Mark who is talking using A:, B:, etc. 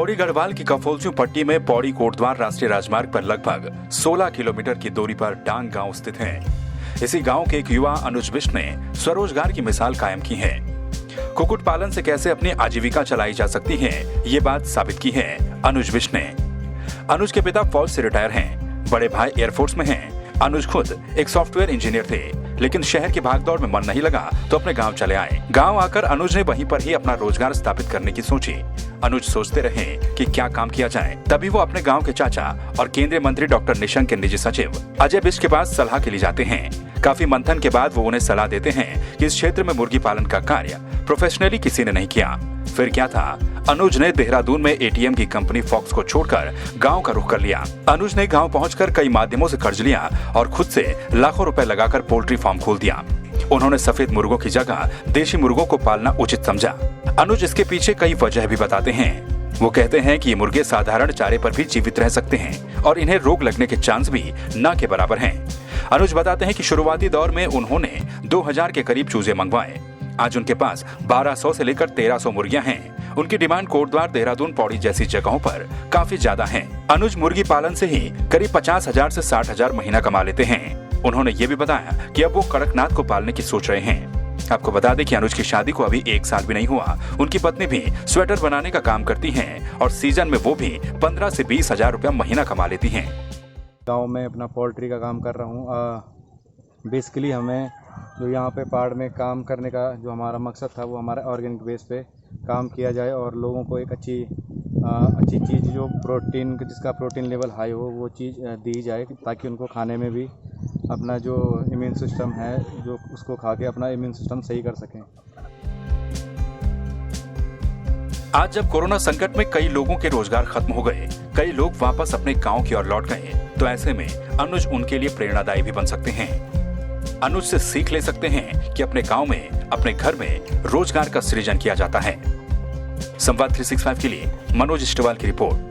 A: पौड़ी गढ़वाल की कफोलचू पट्टी में पौड़ी कोटद्वार राष्ट्रीय राजमार्ग पर लगभग 16 किलोमीटर की दूरी पर डांग गांव स्थित है। इसी गांव के एक युवा अनुज बिष्ट ने स्वरोजगार की मिसाल कायम की है। कुक्कुट पालन से कैसे अपनी आजीविका चलाई जा सकती है, ये बात साबित की है अनुज बिष्ट ने। अनुज के पिता फौज से रिटायर हैं, बड़े भाई एयरफोर्स में हैं। अनुज खुद एक सॉफ्टवेयर इंजीनियर थे, लेकिन शहर की भागदौड़ में मन नहीं लगा तो अपने गांव चले आए। गांव आकर अनुज ने वहीं पर ही अपना रोजगार स्थापित करने की सोची। अनुज सोचते रहे कि क्या काम किया जाए, तभी वो अपने गांव के चाचा और केंद्रीय मंत्री डॉक्टर निशंक के निजी सचिव अजय बिष्ट के पास सलाह के लिए जाते हैं। काफी मंथन के बाद वो उन्हें सलाह देते हैं कि इस क्षेत्र में मुर्गी पालन का कार्य प्रोफेशनली किसी ने नहीं किया। फिर क्या था, अनुज ने देहरादून में एटीएम की कंपनी फॉक्स को छोड़कर गांव का रुख कर लिया। अनुज ने गांव पहुंचकर कई माध्यमों से कर्ज लिया और खुद से लाखों रुपए लगाकर पोल्ट्री फार्म खोल दिया। उन्होंने सफेद मुर्गों की जगह देशी मुर्गों को पालना उचित समझा। अनुज इसके पीछे कई वजह भी बताते हैं। वो कहते हैं कि ये मुर्गे साधारण चारे पर भी जीवित रह सकते हैं और इन्हें रोग लगने के चांस भी न के बराबर हैं। अनुज बताते हैं कि शुरुआती दौर में उन्होंने 2000 के करीब चूजे मंगवाए। आज उनके पास 1200 से लेकर 1300 मुर्गियां हैं। उनकी डिमांड कोटद्वार, देहरादून, पौड़ी जैसी जगहों पर काफी ज्यादा है। अनुज मुर्गी पालन से ही करीब 50,000 से 60,000 महीना कमा लेते हैं। उन्होंने ये भी बताया कि अब वो कड़कनाथ को पालने की सोच रहे हैं। आपको बता दें कि अनुज की शादी को अभी 1 साल भी नहीं हुआ। उनकी पत्नी भी स्वेटर बनाने का काम करती हैं और सीजन में वो भी 15 से 20,000 रुपया महीना कमा लेती हैं।
B: गाँव में अपना पोल्ट्री का काम कर रहा हूँ। बेसिकली हमें जो यहाँ पे पहाड़ में काम करने का जो हमारा मकसद था, वो हमारा ऑर्गेनिक बेस पे काम किया जाए और लोगों को एक अच्छी चीज़ जो प्रोटीन, जिसका प्रोटीन लेवल हाई हो, वो चीज़ दी जाए ताकि उनको खाने में भी अपना जो इम्यून सिस्टम है, जो उसको खा के अपना इम्यून सिस्टम सही कर सकें।
A: आज जब कोरोना संकट में कई लोगों के रोजगार खत्म हो गए, कई लोग वापस अपने गांव की ओर लौट गए, तो ऐसे में अनुज उनके लिए प्रेरणादायी भी बन सकते हैं। अनुज से सीख ले सकते हैं कि अपने गांव में, अपने घर में रोजगार का सृजन किया जाता है। संवाद 365 के लिए मनोज इस्टवाल की रिपोर्ट।